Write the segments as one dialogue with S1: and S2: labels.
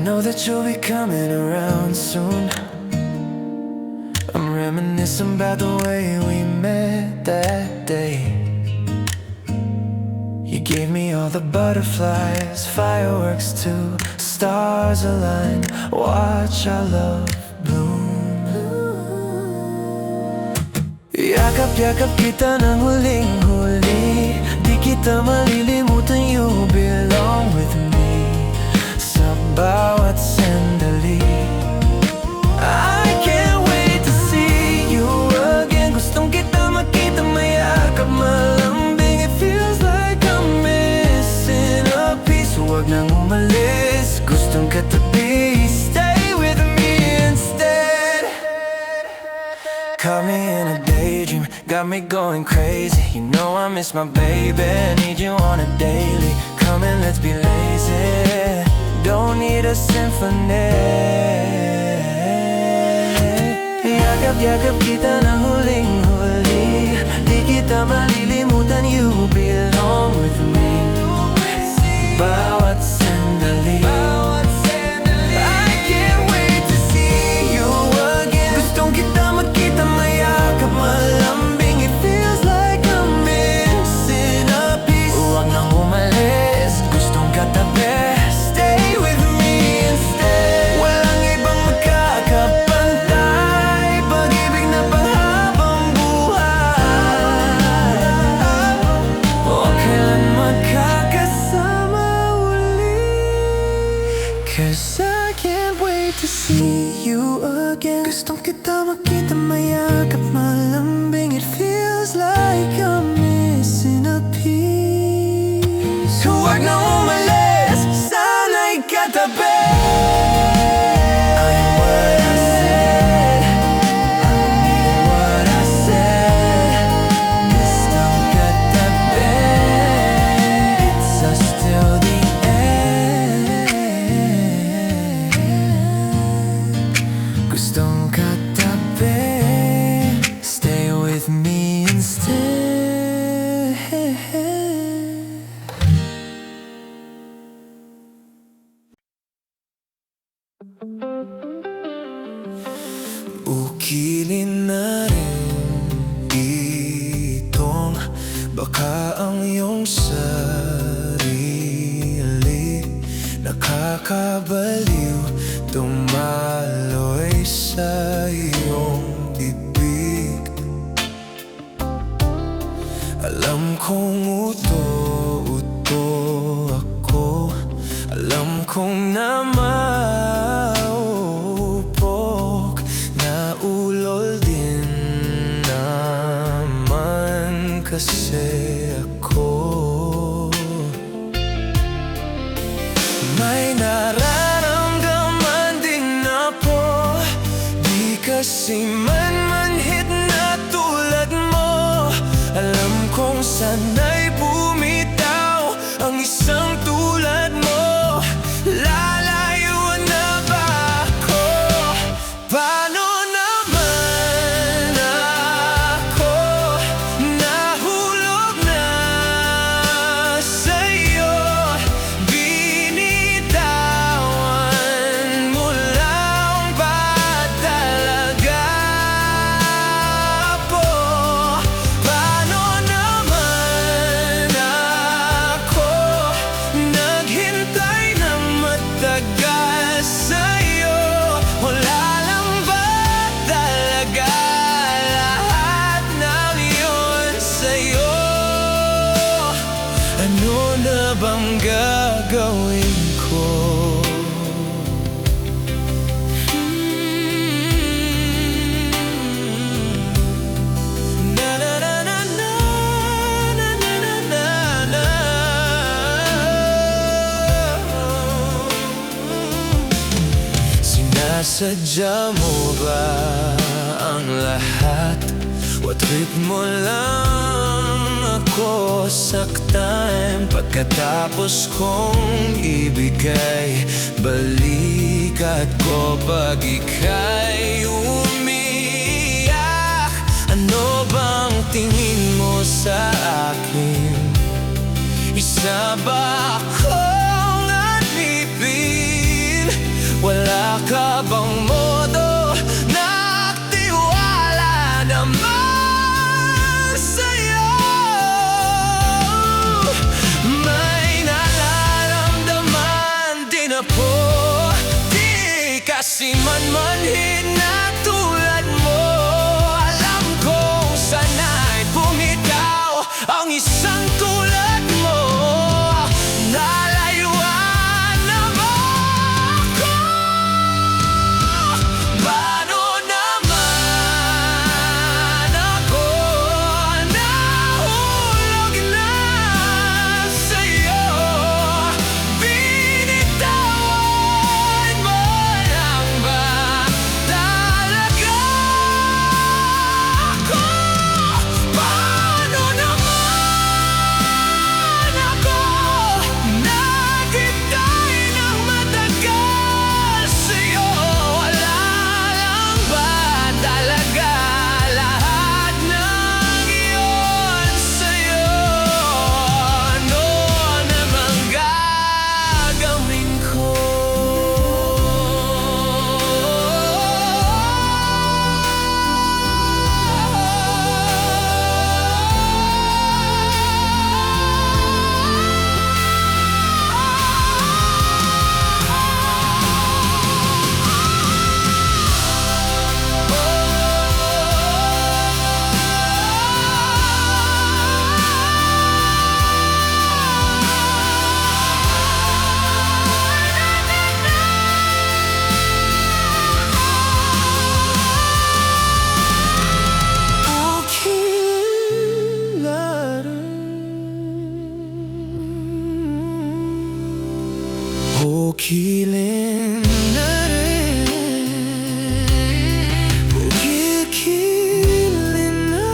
S1: know that you'll be coming around soon. I'm reminiscing about the way we met that day. You gave me all the butterflies, fireworks too, stars align, watch our love bloom. Yakap-yakap kita ng huling-huli, di kita malilimutan, you belong with me sa bawat sandali. I can't wait to see you again. Gustong kita makita, mayakap, malambing. It feels like I'm missing a piece. Huwag nang umalis, gustong katabi. Stay with me instead. Caught me in a daydream, got me going crazy. You know I miss my baby, need you on a daily. Come and let's be lazy, don't need a symphony. Yakap-yakap kita ng huling-huli, di kita malilimutan, you belong with me bawat sandali. I can't wait to see you again. Gustong kita makita, mayakap, malambing. It feels like I'm missing a piece. Huwag nang umalis, gustong katabi. Stay with me instead. Walang ibang makakapantay, pag-ibig na panghabang buhay. O kailan magkakasama uli, 'cause I can't wait to see you again. Gustong kita makita, mayakap, malambing. It feels like I'm missing a piece. Huwag na umalis, sana'y katabi. I am what I said, I mean what I said. Gustong katabi, it's us till the end. Gustong katabi, stay with me instead. Ukilin na rin itong baka ang iyong sarili. Nakakabaliw, dumaloy sa iyong bibig. Alam kong uto-uto ako, alam kong namaupok, naulol din naman kasi ako. May nararamdaman din ako, di kasi manmanhid na tulad mo. Alam kong sana'y bumitaw ang isang tulad mo. Lalayuan na ba ako? Paano naman ako nahulog na sa'yo? Binitawan mo lang ba talaga po? Paano naman ako naghintay ng matagal sa'yo? Wala lang ba talaga lahat ng yun sa'yo? Ano na bang gagawin ko? Na na na na na, na na na na na. Sinasadya mo ba ang lahat? O trip mo lang ako saktan? Pagkatapos kong ibigay balikat ko pag ika'y umiyak. Ano bang tingin mo sa akin? Isa ba akong alipin? ang isang tulad mo. Nalayuan na mo ako. Paano naman ako nahulog na sa'yo? Binitawan mo lang ba talaga ako? Paano naman ako naghintay ng matagal sa'yo? Wala lang ba talaga lahat ng iyon sa'yo? Ano namang gagawin ko? Ukilin na rin, ukikilin na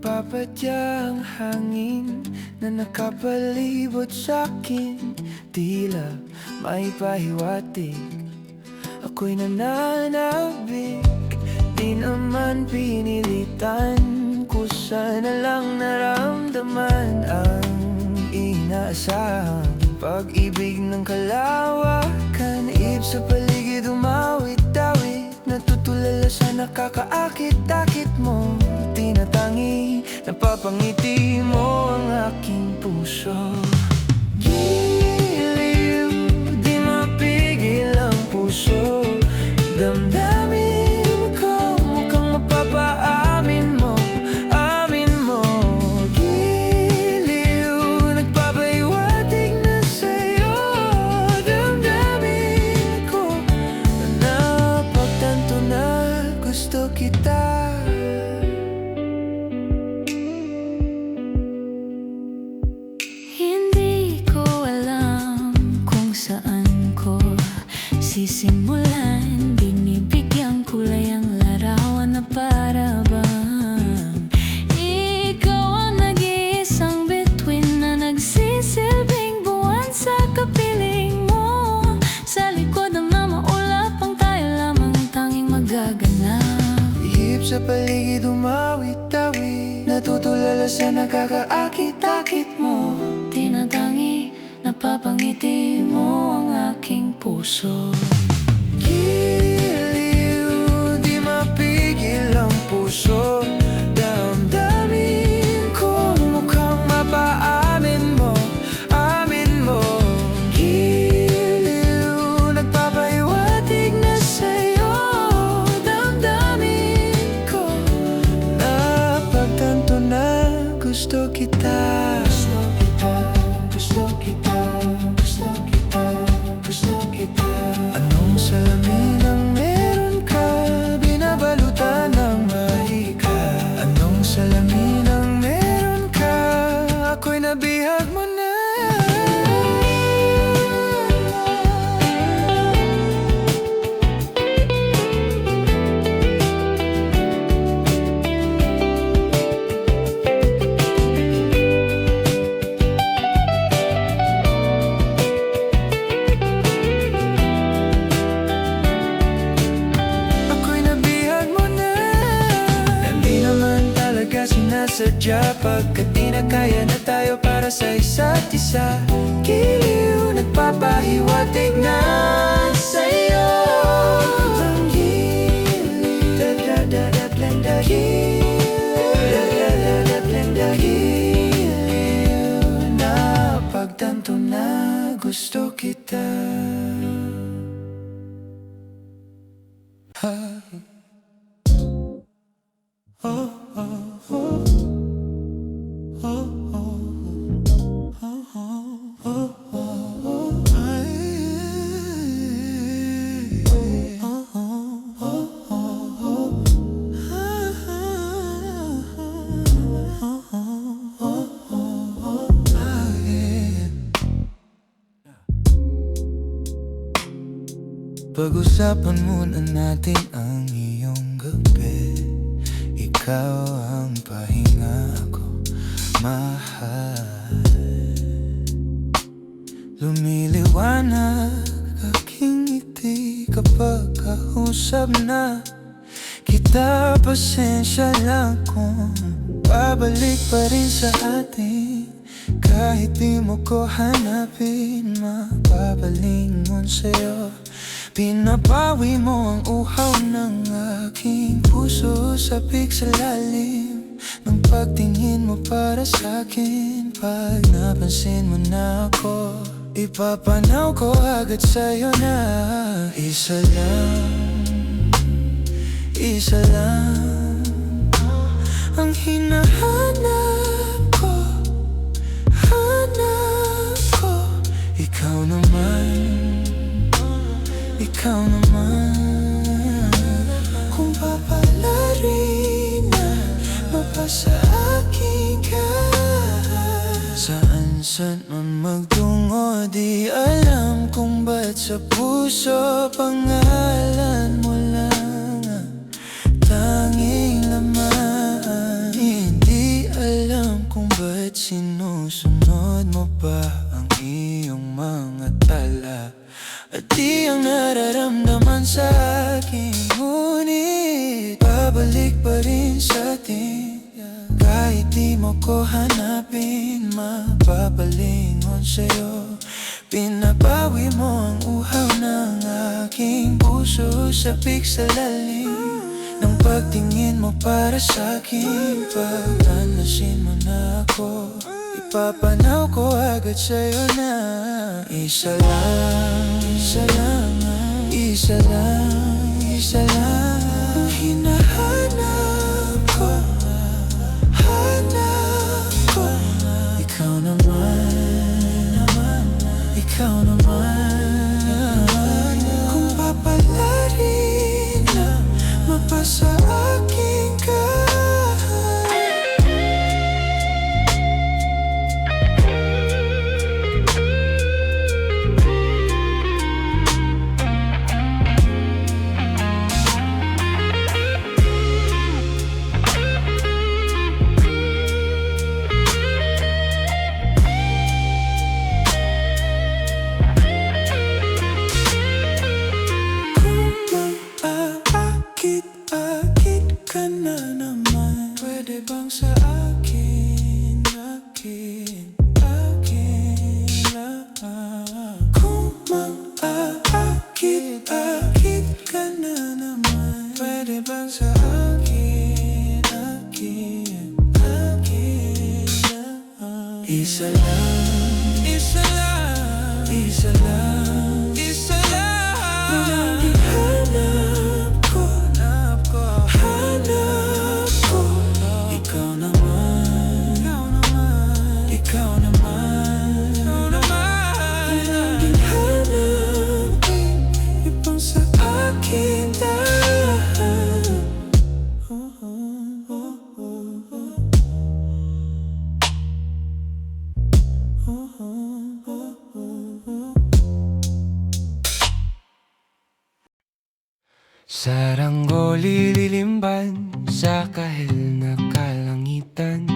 S1: Pagpapadyang hangin na nakapalibot sa'kin, tila may pahiwatig. Ako'y nananabik, di naman pinilitan. Kusa na lang naramdaman ang inaasahang pag-ibig ng kalawakan. Iib sa paligid umawit-awit, natutulala sa nakakaakit-akit mo. Tinatangi, napapangiti mo ang aking puso. Giliw, di mapigil ang puso. Damdamin ko, mukhang mapapaamin mo, amin mo. Giliw, nagpapahiwatig na sa'yo. Damdamin ko, napagtanto na gusto kita.
S2: Sisimulan, binibigyan kulay ang larawan na para bang ikaw ang nag-iisang bituin na nagsisilbing buwan sa kapiling mo. Sa likod ng mga maulap ang tayo lamang tanging magaganap.
S1: Ihip sa paligid umawit-awit, natutulala sa nakakaakit-akit mo.
S2: Tinatangi, napapangiti mo ang aking puso.
S1: Giliw, di mapigil ang puso. Damdamin ko, mukhang mapaamin mo, amin mo. Giliw, nagpapahiwatig na sa'yo. Damdamin ko, napagtanto na gusto kita. Gusto kita, gusto kita, gusto kita. Anong salamin ang meron ka? Binabalutan ng mahika. Anong salamin ang meron ka? Ako'y nabihag mo na. sadya, pagkat di na kaya na tayo para sa isa't isa. Giliw, nagpapahiwatig na sa'yo ang giliw, giliw na pagtanto na gusto kita. Pag-usapan muna natin ang iyong gabi. Ikaw ang pahinga, ako mahal. Lumiliwanag aking ngiti kapag kausap na kita. Pasensya lang kung babalik pa rin sa atin. Kahit di mo ko hanapin, mapapalingon sa'yo. Pinapawi mo ang uhaw ng aking puso, sabik sa lalim ng pagtingin mo para sa'kin. Pag napansin mo na ako, ipapanaw ko agad sa'yo na isa lang ang hinahanap ko, hanap ko. Ikaw naman, ikaw naman. Kung papalarin na mapasa akin ka, saan man magtungo, di alam kung ba't sa puso pangalan mo lang ang tanging laman. Hindi alam kung ba't sinusunod mo pa ang iyong mga tala, at di ang nararamdaman sa akin. Ngunit babalik pa rin sa atin. Kahit di mo ko hanapin, mapapalingon sa'yo. Pinapawi mo ang uhaw ng aking puso, sabik sa lalim ng pagtingin mo para sa'kin. Pag nanasin mo na ako, ipapanaw ko agad sa'yo na isa lang, isa lang, isa lang, isa lang ang hinahanap ko, hanap ko. Ikaw naman, ikaw naman. Kung papalarin na mapasa akin ka, akit ka na naman. Pwede bang sa akin, akin, akin lang? Kung mang-aakit, akit ka na naman. Pwede bang sa akin, akin, akin lang? Isa lang, isa lang, isa lang, isa lang ang hinahanap ko, hanap ko. Ikaw naman, ikaw naman, ikaw naman. Yan ang hinahanapin, ipang sa akin dahil Saranggoli lilimban sa kahil na kalangitan.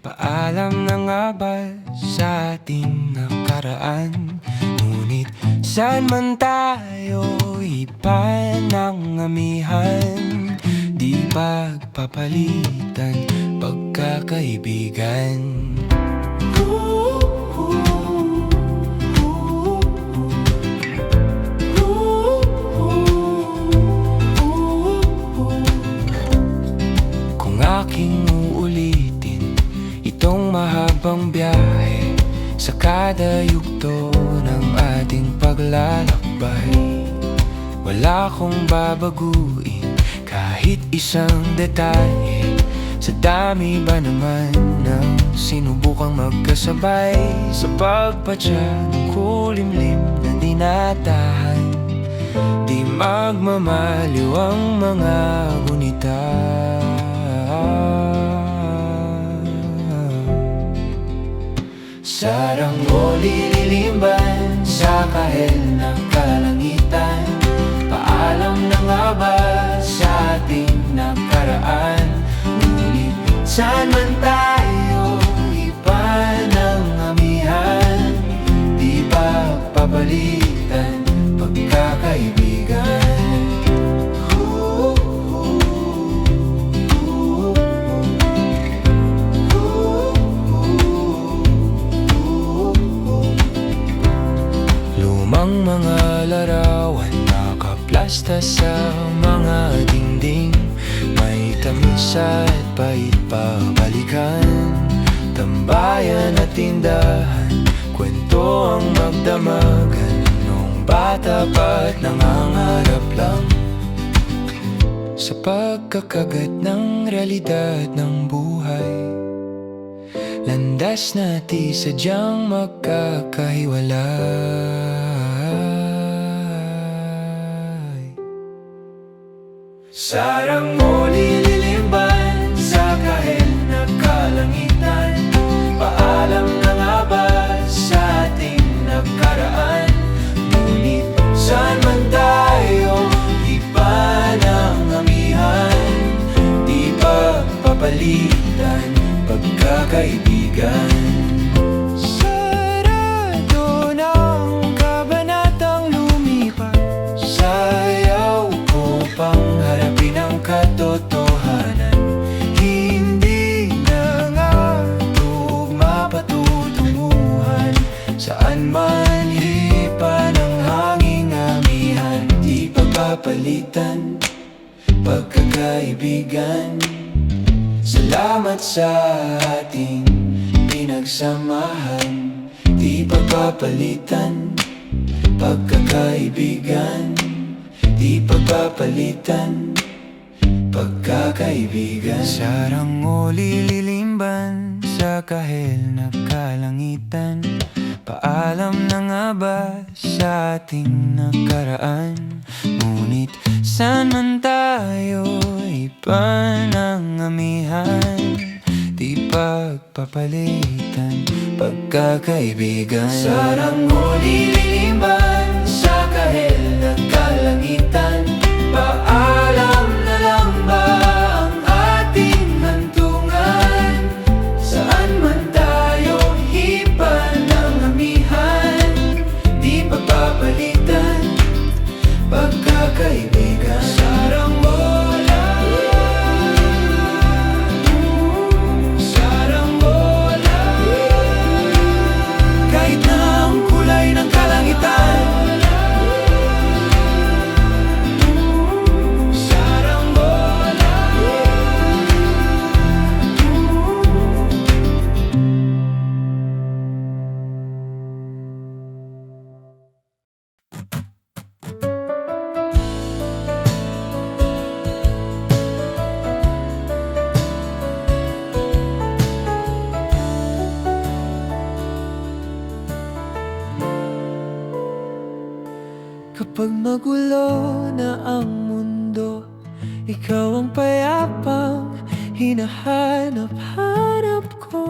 S1: Paalam na nga ba sa ating nakaraan? Ngunit saan man tayo ipanangamihan, di pagpapalitan. pagkakaibigan. Kung aking uulitin itong mahabang biyahe sa kada yugto ng ating paglalakbay, wala akong babaguin kahit isang detalye. Sa dami ba naman ng sinubukang magkasabay sa pagpadya ng kulimlim na dinatahan, di magmamaliw ang mga gunita. Saranggoly lilimban sa kahel ng kalangitan, paalam na nga ba sa ating nakaraan? Ngunit saan man tayo, iba ng amihan, di pagpapalitan pagkakaibigan. Lumang mga larawan nakaplasta sa mga dingding, may tamis at pait pabalikan. Tambayan at tindahan, kwento ang magdamagan, nung bata pa't nangangarap lang sa pagkakagat ng realidad ng buhay. Landas na di sadyang magkakahiwalay. Saranggoly lilimban sa kahel na kalangitan, paalam na nga ba sa ating nakaraan? Ngunit saan man tayo, iba ng amihan, di pagpapalitan pagkakaibigan. Sarado ng kabanatang lumipat, sayaw ko pang harapin ang katotohanan. Hindi na nga tugma patutunguhan, saan man hipa ng hanging amihan, di pagpapalitan pagkakaibigan. Salamat sa ating pinagsamahan, di pagpapalitan pagkakaibigan, di pagpapalitan pagkakaibigan. Saranggoly lilimban sa kahel na kalangitan, paalam na nga ba sa ating nakaraan? Ngunit saan man tayo, iba ng amihan, di pagpapalitan pagkakaibigan. Saranggoly lilimban sa kahel na kalangitan, paalam na lang ba ang ating hantungan? Saan man tayo, iba ng amihan, di pagpapalitan pagkakaibigan. Saranggola, saranggola, kahit na ang kulay ng kalangitan. Saranggola, kapag magulo na ang mundo, ikaw ang payapang hinahanap-hanap ko.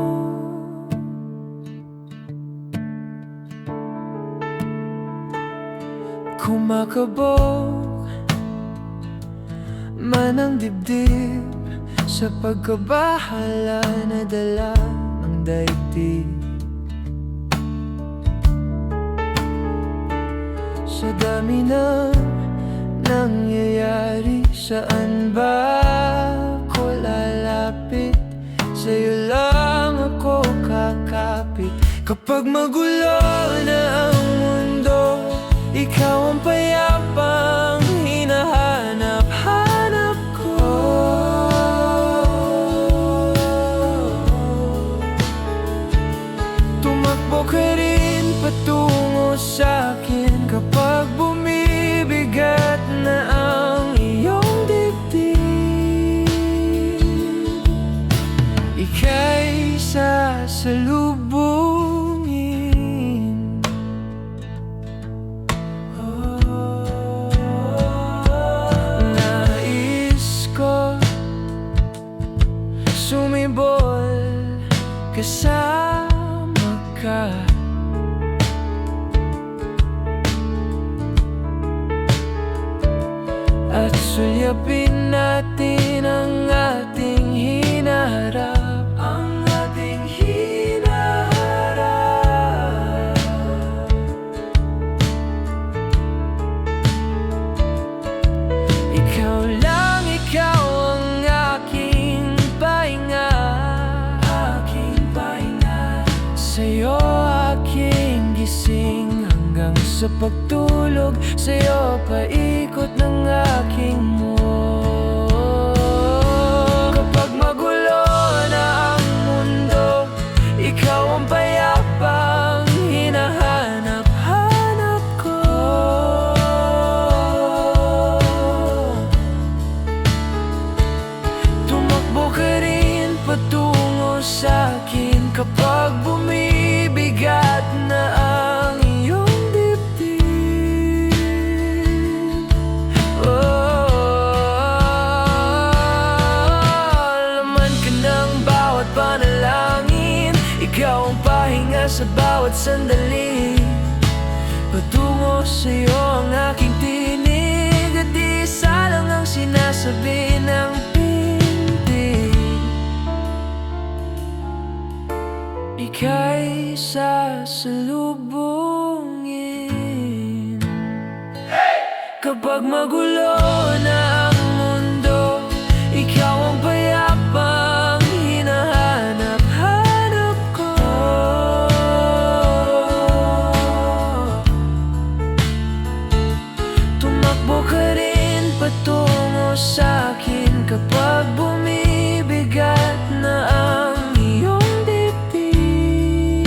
S1: Kumakabog man ang dibdib sa pagkabahala na dala ng daigdig. Sa dami ng nangyayari, saan ba ko lalapit? Sa'yo Kapag magulo na ang mundo, ikaw ang payapang hinahanap-hanap ko. Tumakbo ka rin patungo sa'kin kapag bumibigat na ang iyong dibdib. Ika'y sasalubungin. Nais ko sumibol kasama ka. At sulyapin natin ang ating hinaharap, ang ating hinaharap. Ikaw lang, ikaw ang aking pahinga, aking pahinga. Sa'yo aking gising hanggang sa pagtulog, sa'yo paikot ng aking mundo. Kapag magulo na ang mundo, ikaw ang payapang hinahanap-hanap ko. Tumakbo ka rin patungo sa'kin kapag bumibigat na ang iyong dibdib. Laman ka ng bawat panalangin, ikaw ang pahinga sa bawat sandali. Patungo sa'yo ang aking tinig, at di isa lang ang sinasabi ng pintig. Ika'y sasalubungin. Kapag magulo na ang mundo, ikaw ang payapang hinahanap-hanap ko. Tumakbo ka rin patungo sa'kin kapag bumibigat na ang iyong dibdib.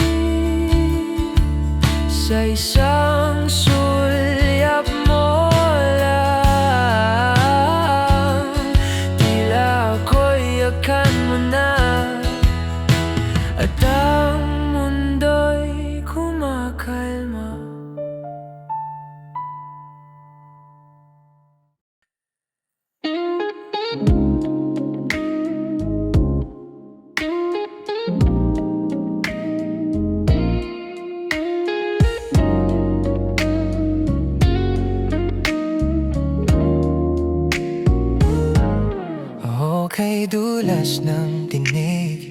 S1: Sa isang sulyap mo lang, tila ako'y yakan mo na, at ang mundo'y kumakalma. Kay dulas ng tinig,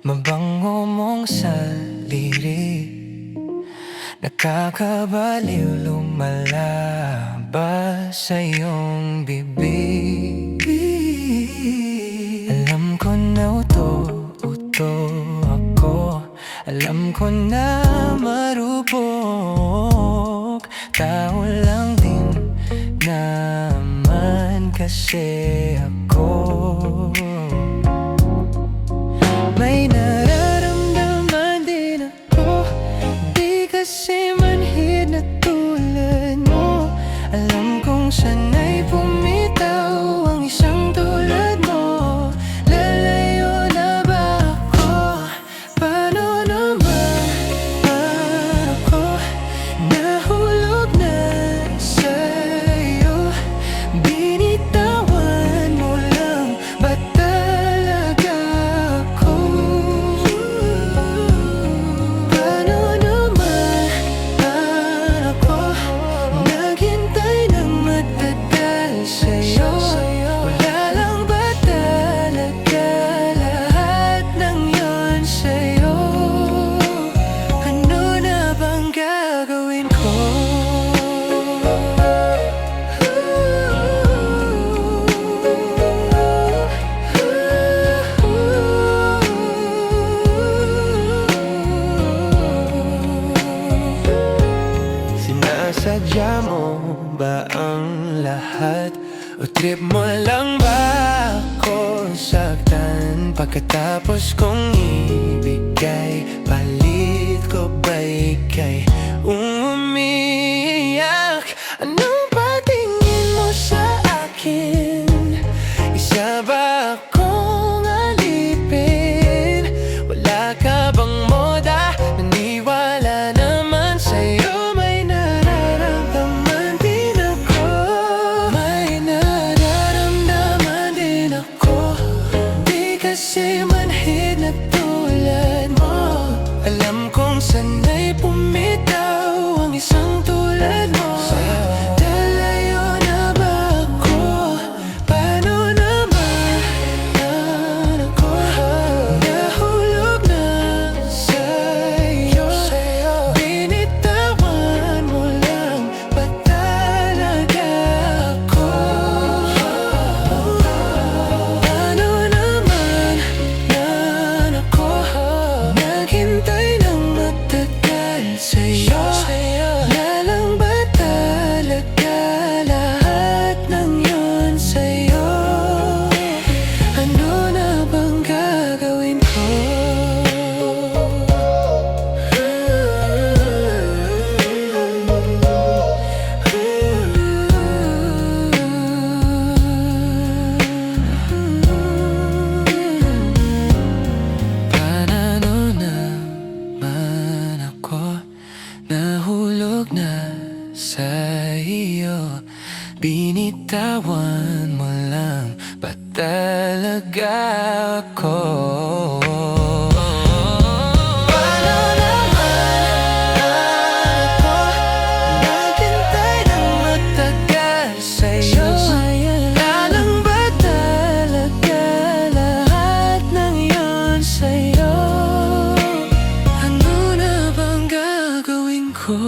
S1: mabango mong saliri, nakakabaliw lumalabas sa iyong bibig. Alam ko na uto ako, alam ko na marupok, tao lang din naman kasi ako. May nararamdaman din ako, di kasi manhid na tulad mo. Alam kong sana'y pumitaw ang isang tulad mo. Lalayo na ba ako? Paano naman ako nahulog na sa'yo? Binitawan Pagkatapos kong ibigay, palit ko ba ika'y umiyak? Anong patingin mo sa akin? Isa ba akong alipin? Wala ka bang moda? Naniwala naman sa'yo. May nararamdaman din ako. May nararamdaman din ako. Di kasi manhid na tulad mo. Alam kong sana'y pumitaw ang isang tulad mo. Dalayo na ba ako? Paano naman ako? Nahulog na sa'yo. Binitawan mo lang, ba't talaga ako? Paano naman ako? Naghintay ng matagal sa'yo. Lalang ba talaga lahat ng yun sa'yo? Ano na bang gagawin ko? Paano naman ako? Nahulog na sa iyo. Binitawan mo lang, ba't talaga ako? Paano naman ako? Naghintay ng matagal sa'yo. Lalang ba talaga lahat ng yun sa'yo? Ano na bang gagawin ko?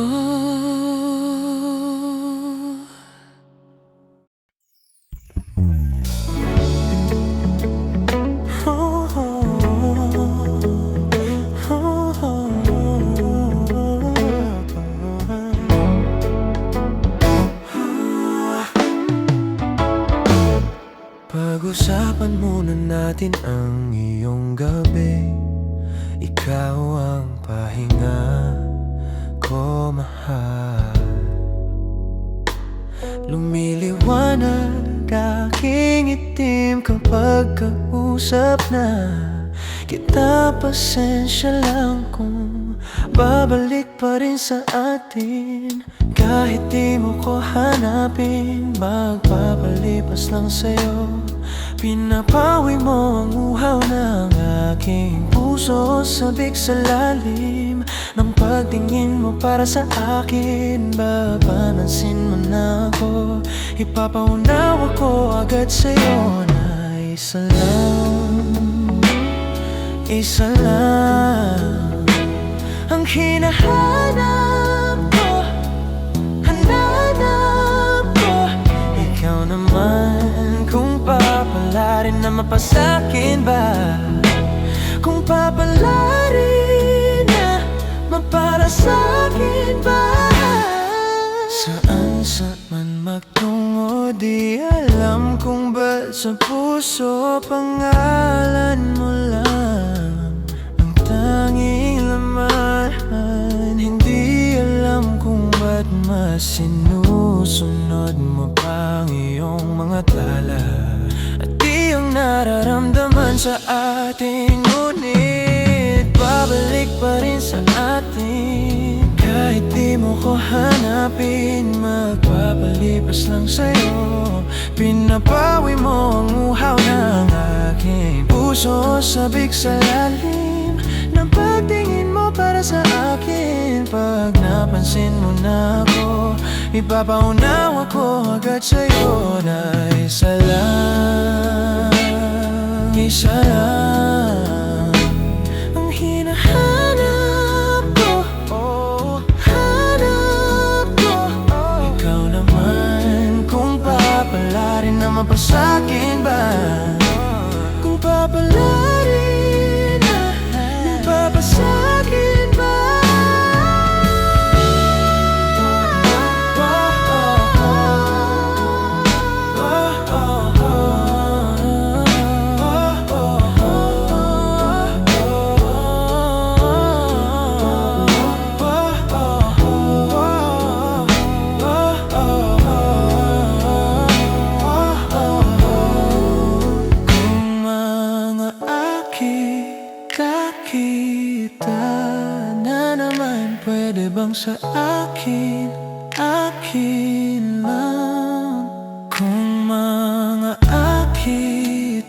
S1: Pag-usapan muna natin ang iyong gabi. Ikaw ang pahinga ko, mahal. Lumiliwanag aking itim kapag kausap na kita. Pasensya lang kung babalik pa rin sa atin. Kahit di mo ko hanapin, magpapalipas lang sa'yo. Pinapawi mo ang uhaw ng aking puso. Sabik sa lalim ng pagtingin mo para sa akin. Papansin mo na ako, ipapaunawa ko agad sa'yo na isa lang ang hinahanap ko, hanap ko. Ikaw naman, kung papalarin na mapasakin ba? Kung papalarin na mapara sa'kin ba? Saan man magtungo, di alam kung ba't sa puso pangalan mo lang ang tanging laman. Hindi alam kung ba't mas sinusunod mo pang iyong mga tala. At di ang nararamdaman sa atin, ngunit babalik pa rin sa atin. Kahit di mo ko hanapin, magpapalipas lang sa'yo. Pinapawi mo ang uhaw ng aking puso. Sabik sa lalim ng pagtingin mo para sa akin. Pag napansin mo na ako, ipapaunawa ko agad sa'yo na isa lang ang hinahanap ko, hanap ko. Ikaw naman, kung papalarin na mapasakin ba? Kung papalarin na mapapasakin ba? sa akin, akin lang? Kung mga akit-akita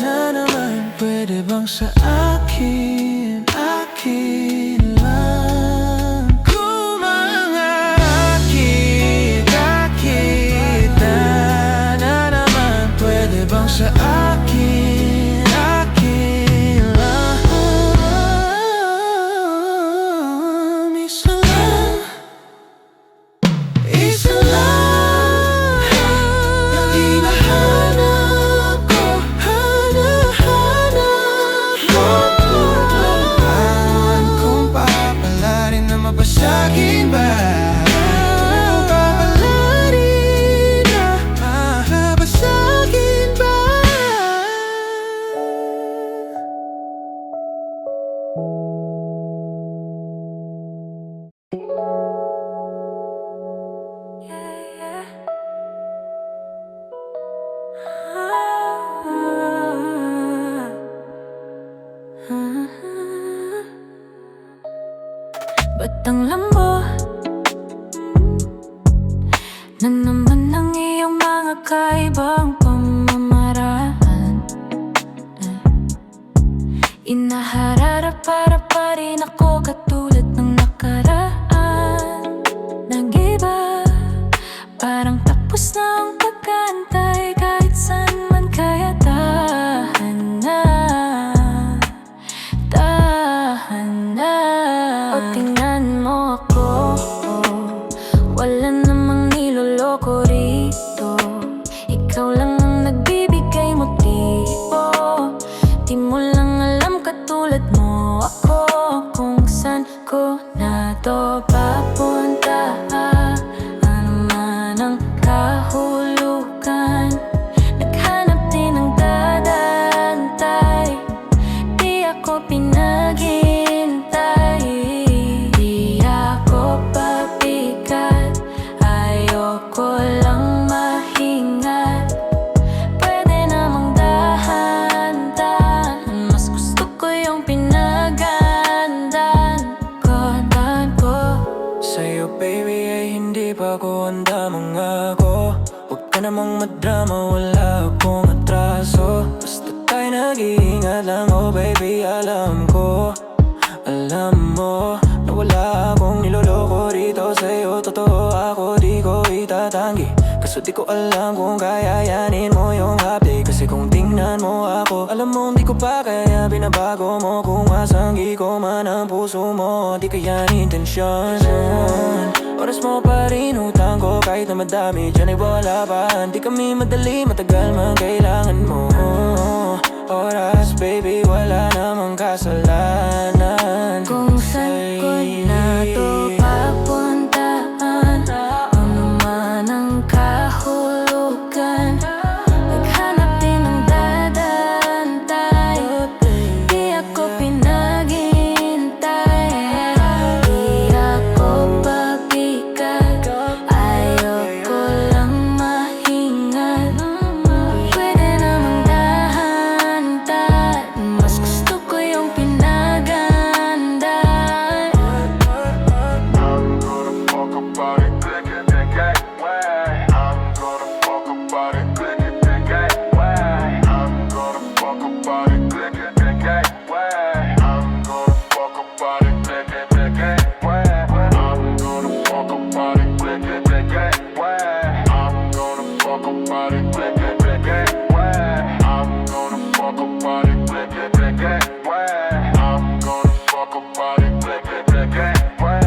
S1: na naman, pwede bang sa akin, akin lang? Kung mga akit-akita na naman, pwede bang sa akin, akin lang? Isa lang, isa lang ang hinahanap ko, hinahanap ko. Awan kong papalarin na mabasagin ba? Papalarin na mabasagin ba?
S2: Ba't ang lambo na naman ang iyong mga kaibang pamamaraan? Inaharap para pa rin ako katulad ng nakaraan. Nag-iba, parang tapos na ang pagkantay kahit saan man, kaya tahan na, tahan na. O tingnan mo ako, wala namang niloloko rito. Ikaw lang ang nagbibigay motibo. Di mo lang alam katulad mo ako kung saan ko na to papunta. Ano man ang kahulugan, naghanap din ng dadantay. Di ako pinaghintay, di ako pabigat, ayoko lang mahingat. Pwede namang dahan-dahan, mas gusto ko yung pinagandaan ko.
S1: Sa'yo baby ay hindi pa ko handa mangako. Huwag ka namang madrama, wala akong atraso. Basta tayo nag-iingat lang, oh baby, alam ko. Alam mo na wala akong niloloko rito sa'yo. Totoo ako, di ko itatanggi. Kaso di ko alam kung kayayanin mo yung hapdi. Kasi kung tingnan mo ako, alam mo di ko pa kaya binabago mo. Kung masanggi ko man ang puso mo, di kaya intensyon. Oras mo pa rin utang ko, kahit na madami dyan ay wala pa. Di kami madali, matagal man kailangan mo. Oras baby, wala namang kasalanan.
S2: Kung saan ko na to papuntaan, ano man ang kahulugan, naghanap din ng dadantay. Di ako pinaghintay, di ako pabigat, ayoko lang mahingat. Pwede namang dahan-dahan, mas gusto ko yung pinagandaan.
S3: I'm gonna fuck about it, click it, click it, way. I'm gonna fuck about it, click it, click it, way. I'm gonna fuck about it, click it, click it, way. I'm gonna fuck about it, click it, click it, way. I'm gonna fuck about it, click it, click it, way. I'm gonna fuck about it, click it, click it, way. I'm gonna fuck about it, click it, click it, way. I'm gonna fuck about it, click it, click it, way.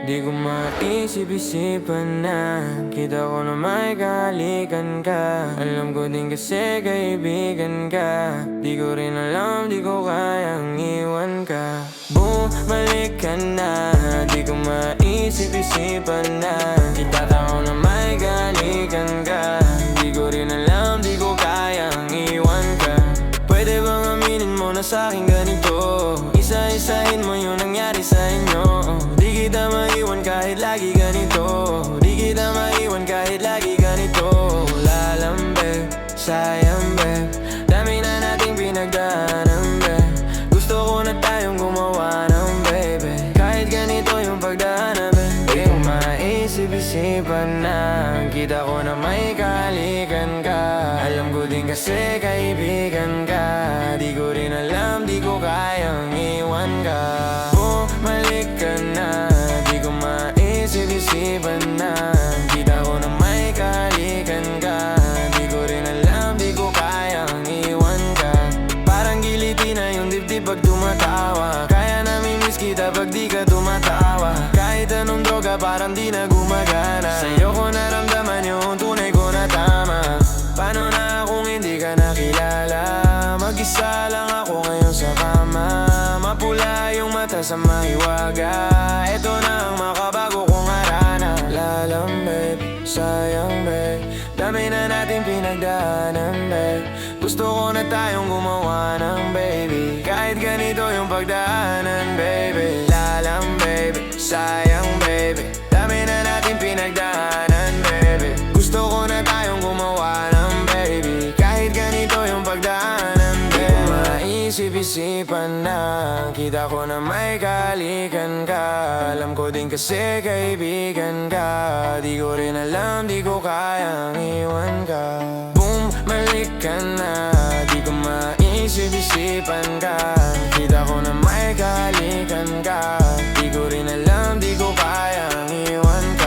S1: Di ko maisip-isipan na kita ko na may kahalikan ka. Alam ko din kasi kaibigan ka. Di ko rin alam, di ko kayang iwan ka. Bumalik ka na, di ko maisip-isipan na kita ko na may kahalikan ka. Di ko rin alam, di ko kayang iwan ka. Pwede bang aminin mo na sa'kin ganito? Isa-isahin mo yung nangyari sa inyo. Di kita maiwan kahit lagi ganito. Di kita maiwan kahit lagi ganito. Lalambe, sayang babe, dami na nating pinagdaanan babe. Gusto ko na tayong gumawa ng baby. Kahit ganito yung pagdaanan babe. Di ko maisip-isipan na kita ko na may kahalikan ka. Alam ko din kasi kaibigan ka. Di ko rin alam, di ko kayang iwan ka. Bumalik ka na, di ko maisip-isipan na kita ko na may kahalikan ka. Di ko rin alam, di ko kayang iwan ka. Parang giliti na yung dibdib pag tumatawa. Kaya namimiss kita pag di ka tumatawa. Kahit anong droga parang di na gumagana. Sa'yo ko naramdaman yung tunay ko na tama. Paano na kung hindi ka nakilala? Mag-isa lang ako ngayon sa kama. Mapula yung mata sa mahiwaga. Ito na ang makabago kong harana. Lalam babe, sayang babe, dami na natin pinagdaanan babe. Gusto ko na tayong gumawa ng baby. Kahit ganito yung pagdaanan baby. Lalam baby, sayang baby, dami na natin pinagdaanan baby. Gusto ko na tayong gumawa ng baby. Kahit ganito yung pagdaanan baby. Maisip-isipan na kita ko na may kahalikan ka. Alam ko din kasi kaibigan ka. Di ko rin alam, di ko kayang iwan ka. Bumalik ka na, di ko maisip-isipan ka. Kita ko na may kahalikan ka. Di ko rin alam, di ko kayang iwan ka.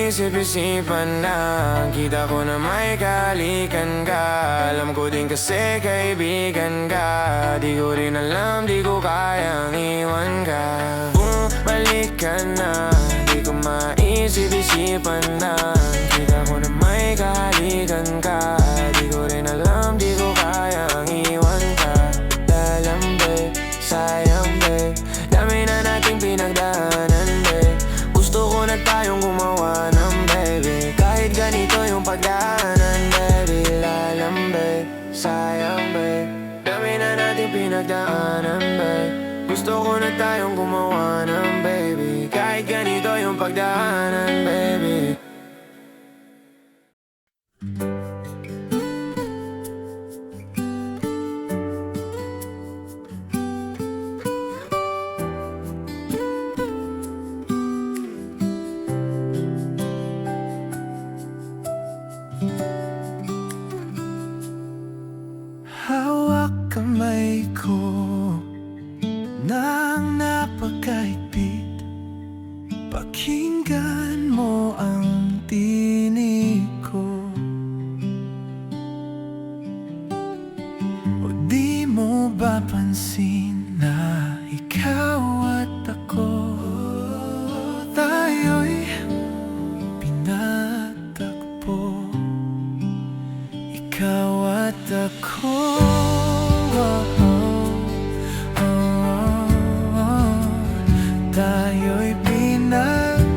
S1: Isip-isipan na kita ko na may kahalikan ka. Alam ko din kasi kaibigan ka. Di ko rin alam, di ko kayang iwan ka. Bumalik ka na, di ko maisip-isipan na kita ko na may kahalikan ka. Di ko rin alam, di ko kayang iwan ka. Lalam babe, sayang babe, dami na nating pinagdaanan babe. Gusto ko na tayong gumawa ng baby. Kahit ganito yung pagdaanan baby. Lalam babe, sayang babe, dami na nating pinagdaanan babe. Gusto ko na tayong gumawa ng baby. Kahit ganito yung pagdaanan baby. Hawak kamay ko nang napakaigpit. Pakinggan mo ang tinig ko. O di mo ba pansin na ikaw at ako tayo'y pinatagpo? Ikaw at ako, tayo'y pinagtagpo.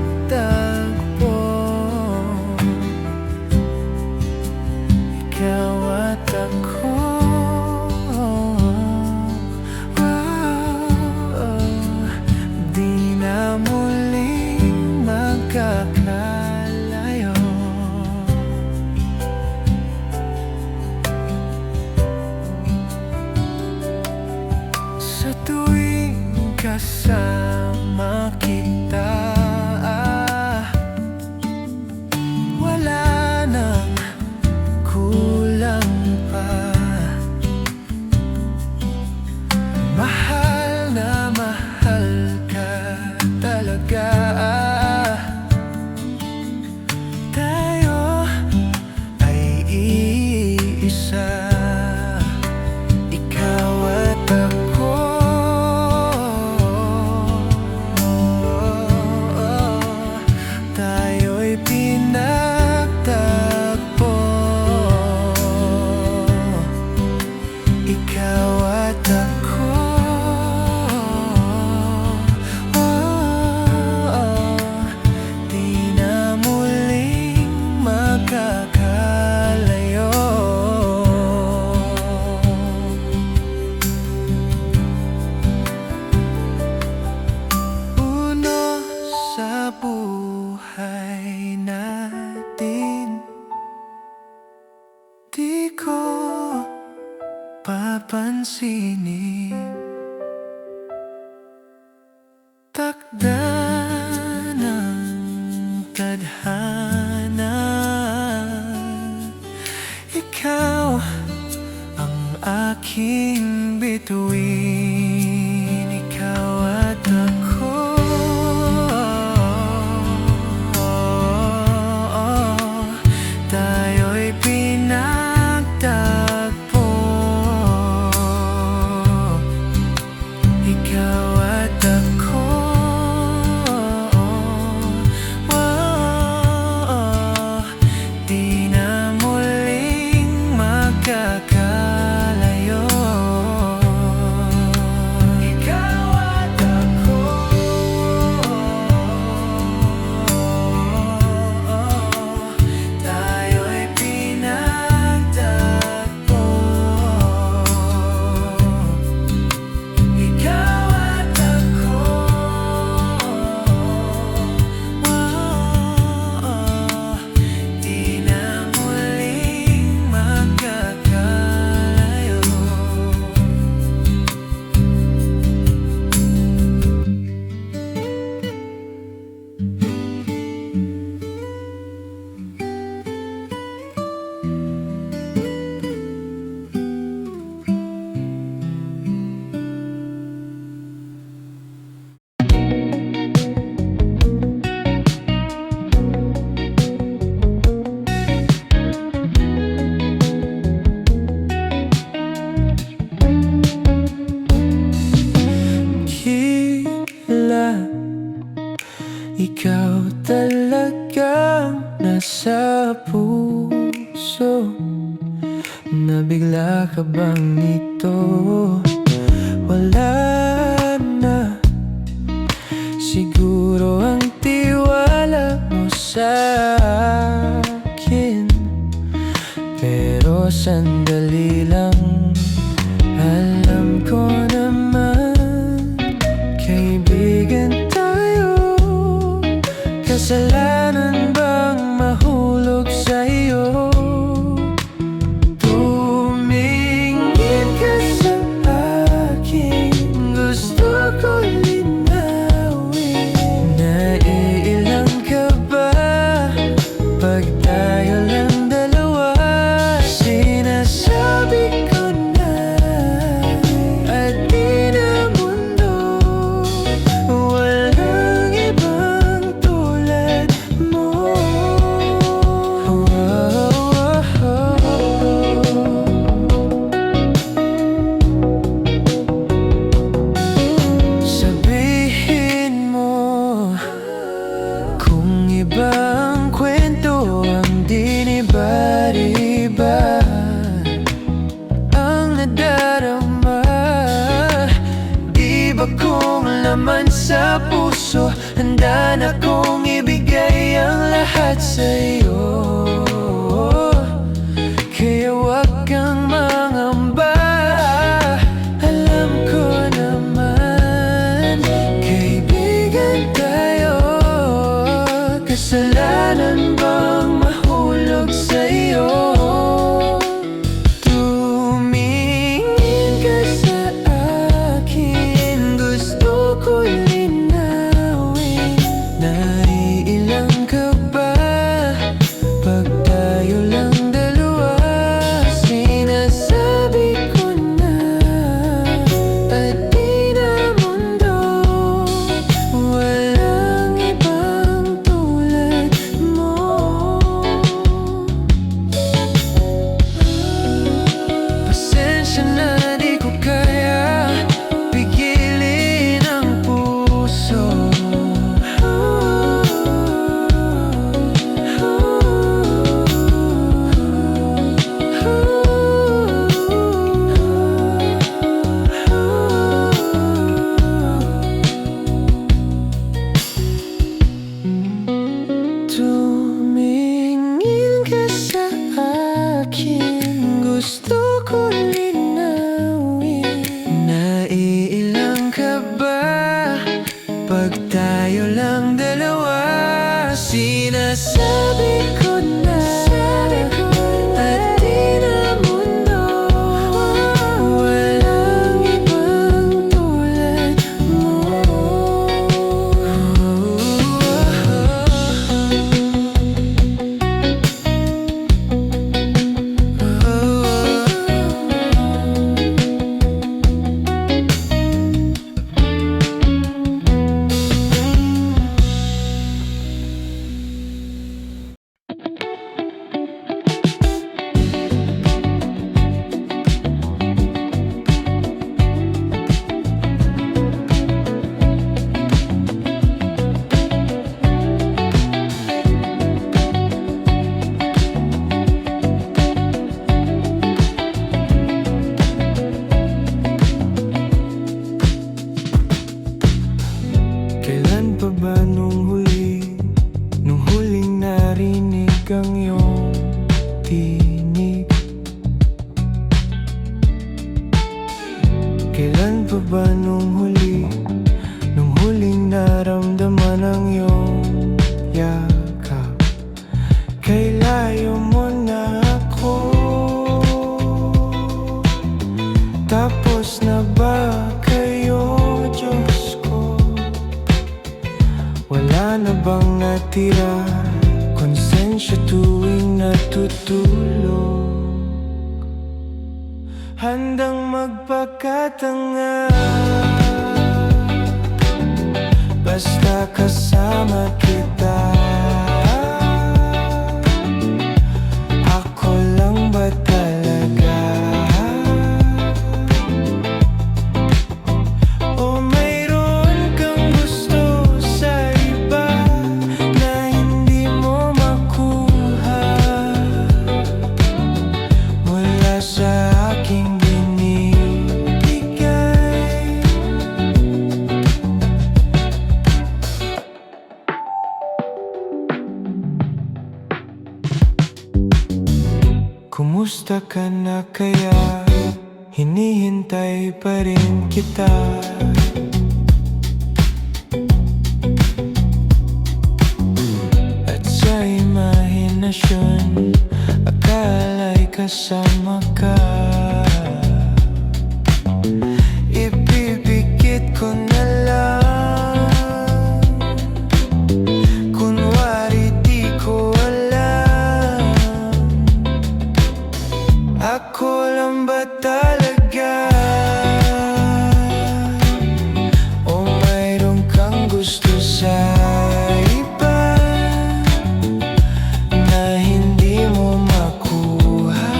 S1: Ikaw at ako, di na muling magkakalayo. magkakalayo. Uno sa buhay natin, di ko papansinin. Takda ng tadhana, ikaw ang aking bituin, ikaw at ako. Tayo'y pinagtagpo, ikaw at ako. Di na muling magkakalayo. Ikaw at ako. Tayo'y pinagtagpo, ikaw at ako. Di na muling magkakalayo. Kila ikaw talagang nasa puso. Nabigla ka bang nito? Wala na siguro ang tiwala mo sa akin. Pero sandali lang, alam ko naman kaibigan tayo. Kasalanan bang mahulog sa'yo? Tumingin ka sa akin, gusto ko linawin. Naiilang ka ba pag tayo lang dalawa? Sinasabi ko na, at di na mundo walang ibang tulad mo. Sabihin mo kung iba ang kwento, ang diniba-riba ang nadarama. Di ba kung laman sa puso, handa na kong ibigay ang lahat sa'yo. Kaya wag kang mangamba, alam ko naman kaibigan tayo. Kasalanan bang mahulog sa'yo? Tumingin ka sa akin, gusto ko linawin. Naiilang ka ba pag tayo lang dalawa? Sinasabi ko na, at di na mundo walang ibang tulad mo. sa likod na at di na mundo. Walang ibang tulad mo. Kailan pa ba nung huling narinig ang iyong tinig? Kailan pa ba nung huling naramdaman ang iyong yakap? Kay layo mo na ako, tapos na ba kayo, Diyos ko? Wala na bang natira konsensya tuwing natutulog? Handang magpakatanga basta kasama kita. Ako lang ba talaga? O mayroon kang gusto sa iba na hindi mo makuha mula sa aking binibigay? Kumusta ka na kaya? Hinihintay pa rin kita. At sa imahinasyon, akala'y kasama ka. Ipipikit ko na lang, kunwari di ko alam. Ako lang ba talaga? O mayroon kang gusto sa iba na hindi mo makuha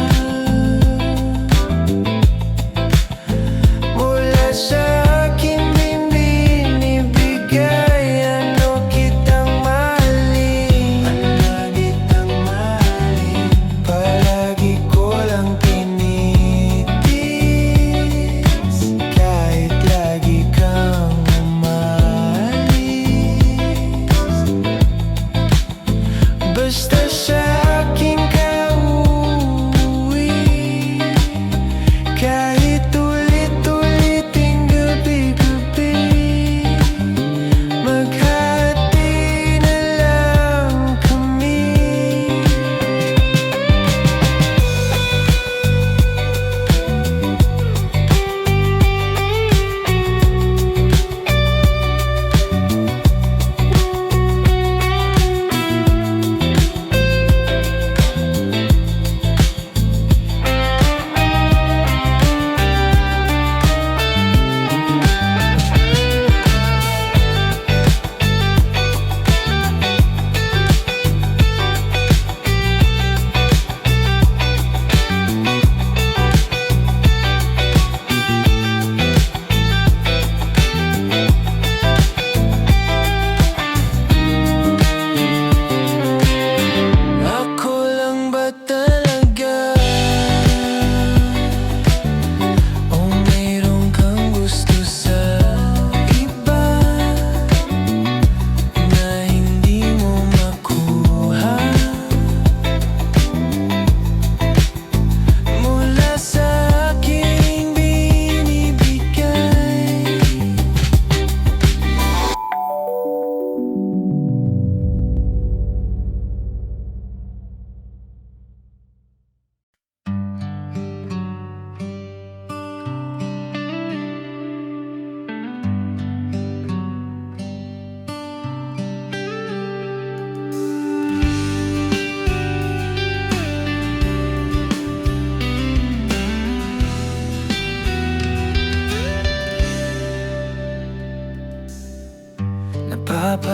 S1: mula sa aking binibigay? Ano kitang mahalin, palagi ko lang tinitis, kahit lagi kang umalis. Basta sa akin ka uuwi, kahit ulit-uliting gabi-gabi. Maghati na lang kami.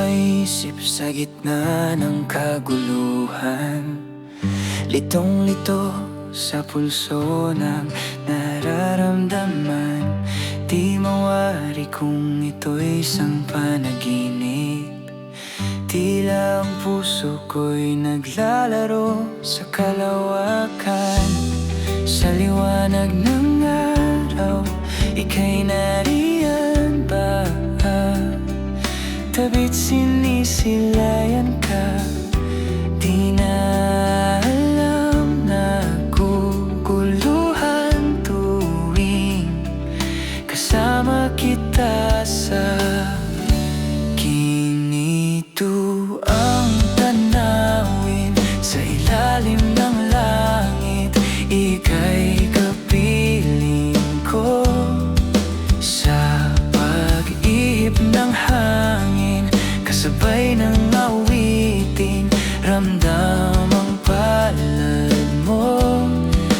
S1: maisip sa gitna ng kaguluhan. Litong-lito sa pulso ng nararamdaman. Di mawari kung ito'y isang panaginip. Tila ang puso ko'y naglalaro sa kalawakan. Sa liwanag ng araw, ika'y nariyan ba? Tabit sinisilayan ka. Di na alam na guguluhan tuwing kasama kita sa ginito. Ang tanawin sa ilalim ng langit, ika'y kapiling ko. Sa pag-ihip ng hangin, kasabay ng awitin, ramdam ang palad mo.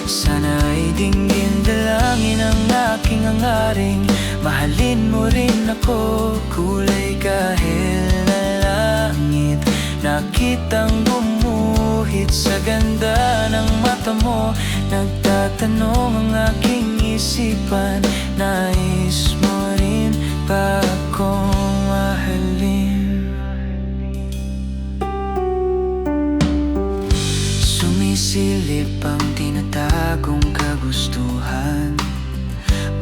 S1: Sana'y dinggin dalangin ang aking hangaring, mahalin mo rin ako. Kulay kahel na langit, nakitang gumuhit sa ganda ng mata mo. Nagtatanong ang aking isipan, nais mo rin ba akong mahalin? Sumisilip ang tinatagong kagustuhan,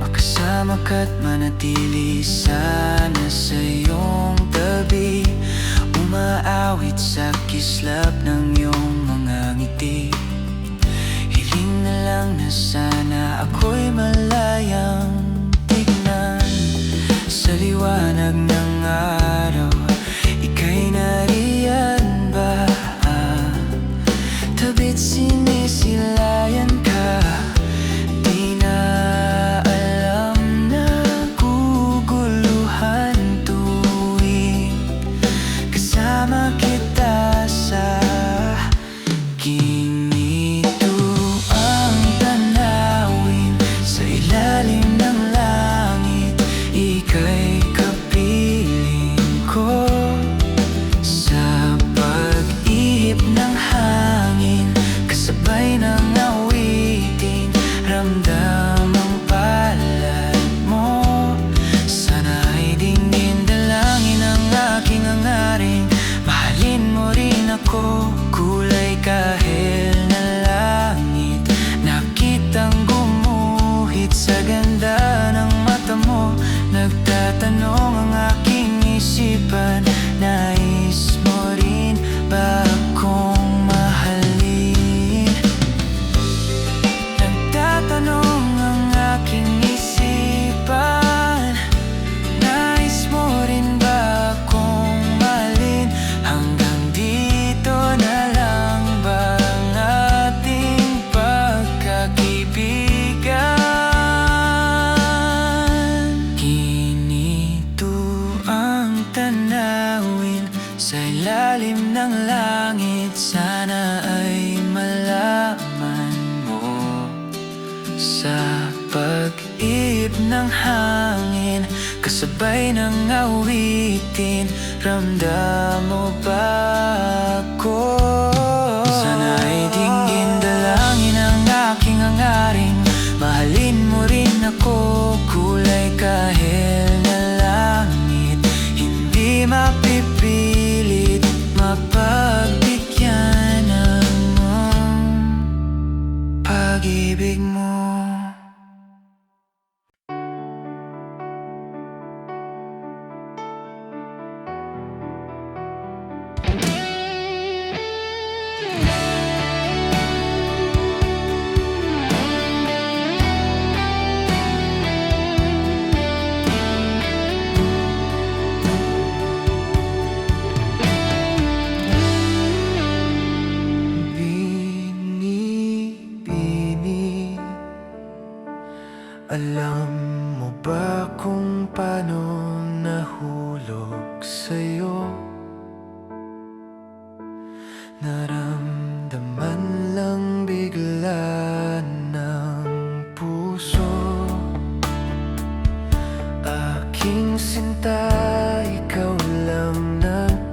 S1: makasama ka't manatili sana sa iyong tabi. Umaawit sa kislap ng iyong mga ngiti. Hiling na lang na sana ako'y malayang tignan. Sa liwanag ng araw, ika'y nariyan ba? Tabit sinisilayan ka. Di na alam na guguluhan tuwing kasama kita sa ginito. Ang tanawin sa ilalim ng langit, ika'y kapiling ko. Sa pag-ihip ng hangin, kasabay ng awitin, ramdam ang palad mo. Sana'y dinggin dalangin ang aking hangaring, mahalin mo rin ako. Kulay kahel na langit, nakitang gumuhit sa ganda ng mata mo. Nagtatanong ang aking isipan, nais mo rin ba akong mahalin? Nagtatanong ang aking isipan, nais mo rin ba akong mahalin? Hanggang dito na lang ba ang ating pagkakaibigan? Ginito ang tanawin sa ilalim ng langit, sana ay malaman mo. Sa pag-ihip ng hangin, kasabay ng awitin, ramdam mo ba ako? Sana'y dinggin dalangin ang aking hangaring, mahalin mo rin ako. Kulay kahel na langit, hindi mapipilit, mapagbigyan ng pag-ibig mo. Alam mo ba kung paano nahulog sa'yo? Naramdaman lang bigla ng puso. Aking sinta, ikaw lang nag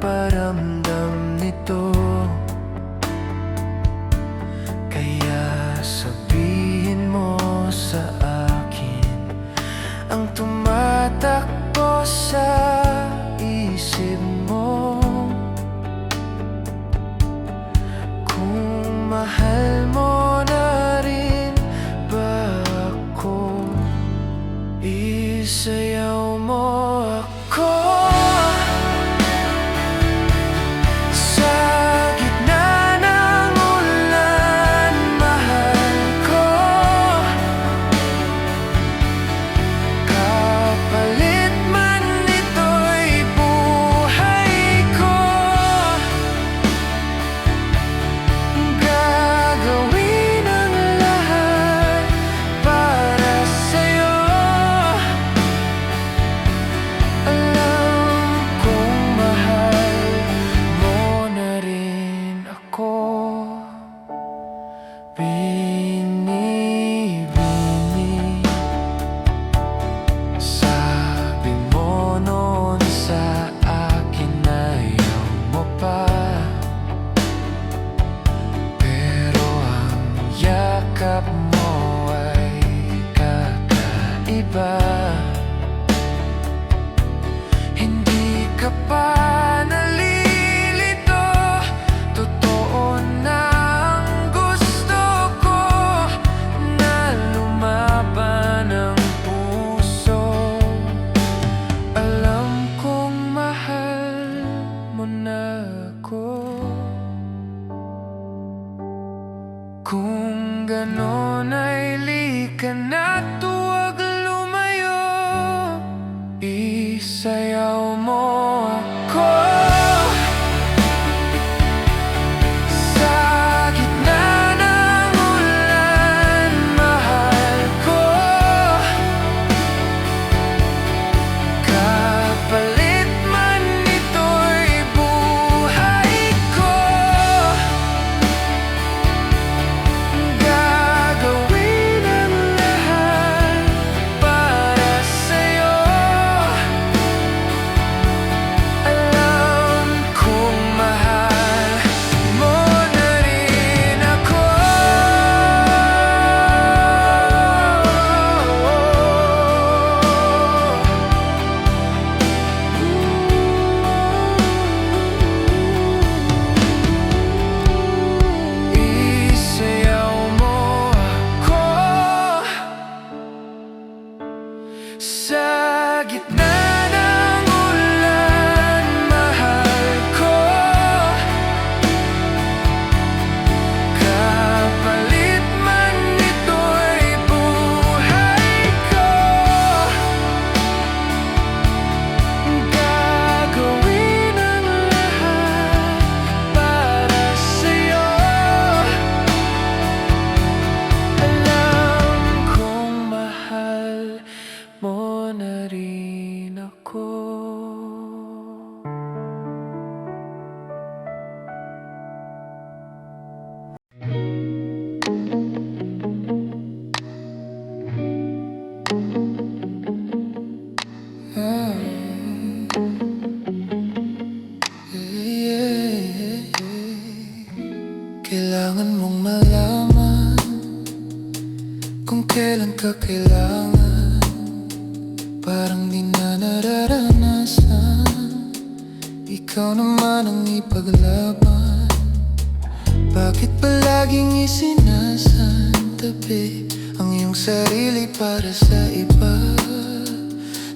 S1: Binibini. Sabi mo noon sa akin ayaw mo pa, pero ang yakap mo ay kakaiba. Hindi ka pa nalilito, totoo na ang gusto ko, na lumaban ang puso. Alam kong mahal mo na ako. Kung ganon ay lika na't huwag lumayo, isayaw mo ako. Sa gitna ng ulan, mahal ko, kapalit man ito'y buhay ko. Gagawin ang lahat para sa'yo. Alam kong mahal mo na rin ako. Isayaw mo ako. Sa gitna ng ulan, mahal ko, kapalit man ito'y buhay ko. Gagawin ang lahat para sa'yo. Alam kong mahal mo na rin ako. Kailangan mong malaman kung kailan ka kailangan. Parang di na nararanasan, ikaw naman ang ipaglaban. Bakit palaging isinasantabi ang iyong sarili para sa iba?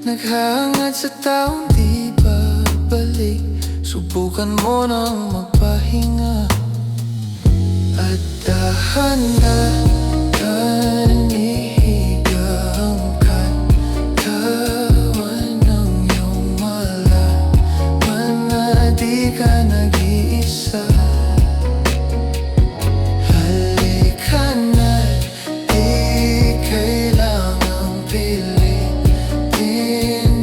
S1: Naghahangad sa taong di babalik, subukan mo nang magpahinga. At dahan-dahan ihiga ang katawan ng iyong malaman na di ka nag-iisa. Halika na't di kailangang pilitin,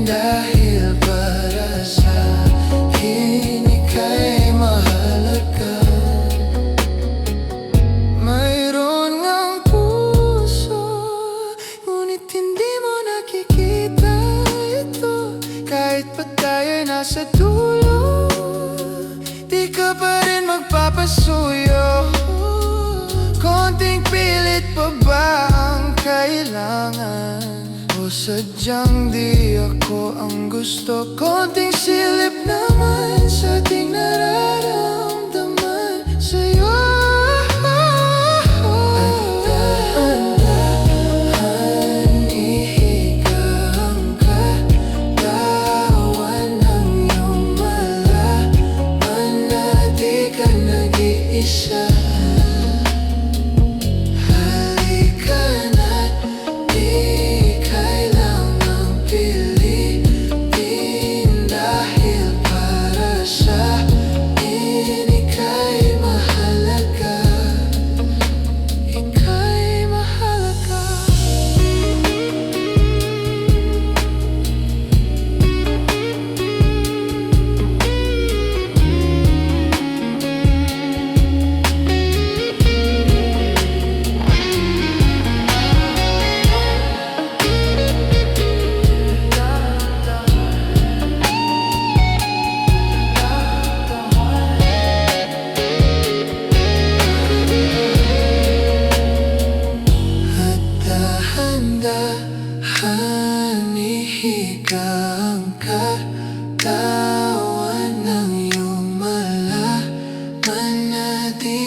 S1: dahil para sa akin ika'y mahalaga. Mayroon ngang puso, ngunit hindi mo nakikita ito. Kahit pa tayo'y nasa dulo, di ka pa rin magpapasuyo. Konting pilit pa ba ang kailangan? O sadyang di ako ang gusto? Konting silip naman sa ating nararamdaman sa'yo. Dahan-dahan ihiga ang katawan ng iyong malaman na di ka nag-iisa. Halika na't di kailangang pilitin, dahil para sa akin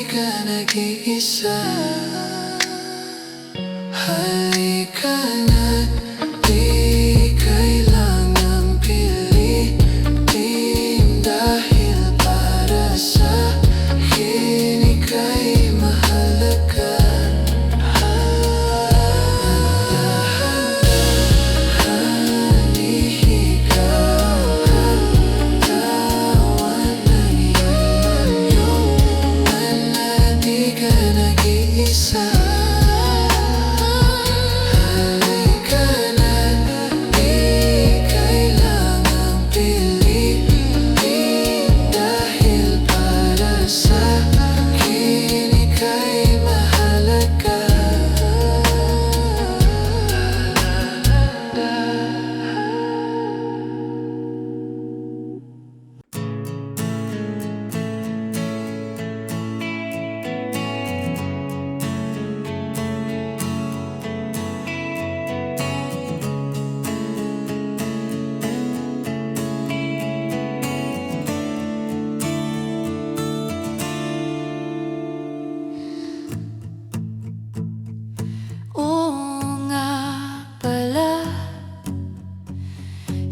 S1: ka nag-iisa. Halika na't di kailangang pilitin, dahil para sa akin ika'y mahalaga.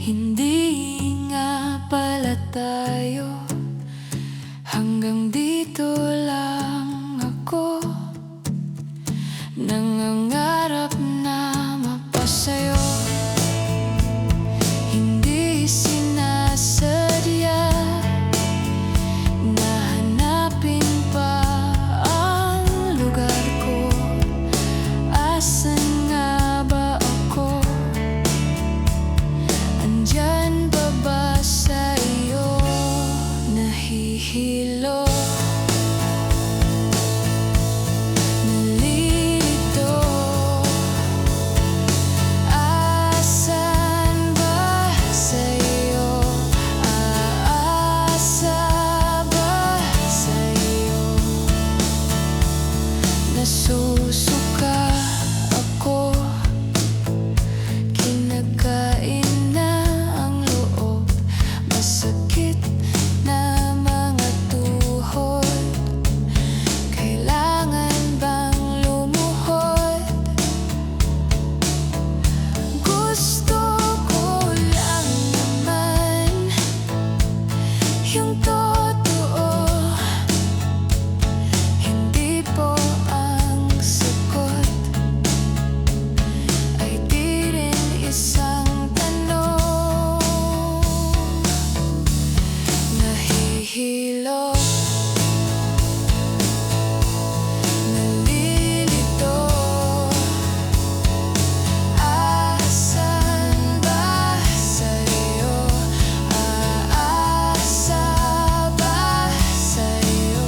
S2: Hindi nga pala tayo, hanggang dito lang ako. Nangangarap na mapasayo, hindi sinasadya na hanapin pa ang lugar ko. Asan nga ba ako? Andyan pa ba sa iyo? Nahihilo, nalilito. Asan ba sa iyo? Aasa ba sa iyo? Nasusuka ako, kinakain na ang loob, masakit na mga tuhod. Kailangan bang lumuhod? Gusto ko lang naman yung totoo, hindi po ang sagot ay di rin isang tanong. Nahihilo, nalilito. Asan ba sa iyo? Aasa ba sa iyo?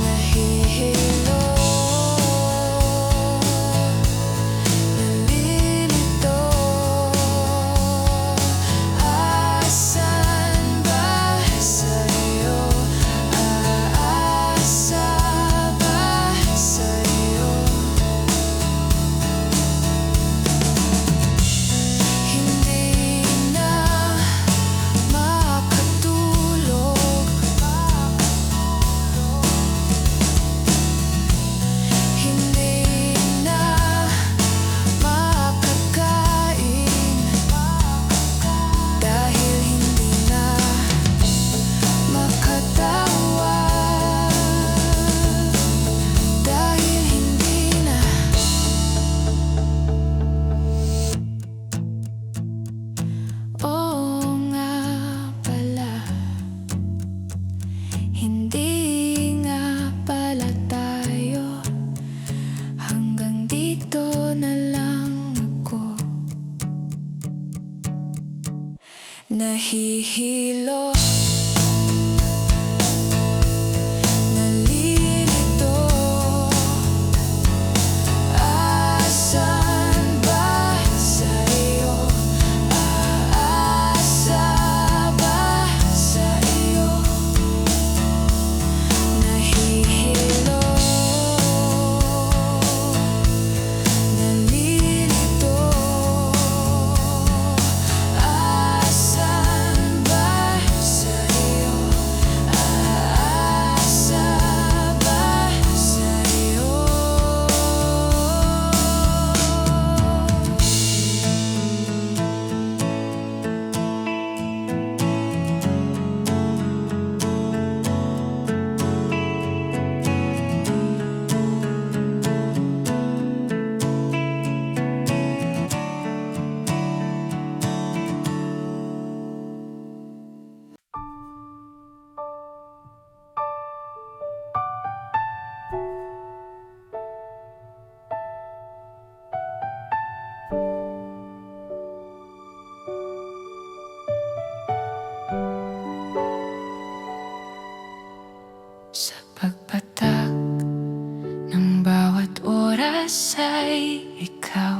S2: Nahihilo, nalilito. Asan ba sa iyo? Aasa ba sa iyo? Hindi na makatulog, hindi na makakain, dahil hindi na makatawa, dahil hindi na. Oo nga pala, hindi nga pala tayo, hanggang dito na lang ako. Nahihilo, nalilito. Asan ba sa iyo? Aasa ba sa iyo? Nahihilo, nalilito. Asan ba Sa pagpatak ng bawat oras ay ikaw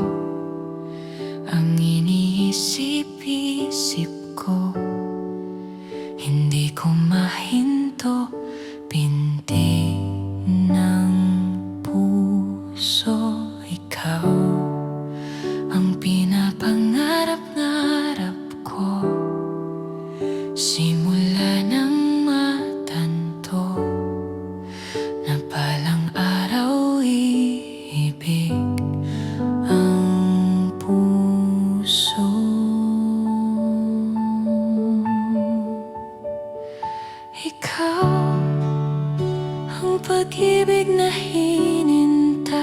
S2: ang iniisip-isip ko. Hindi ko mahinto, binti ng puso. Ikaw ang pinapangarap-ngarap ko, simula ng matanto na palang araw iibig ang puso. Ikaw ang pag-ibig na hinintay,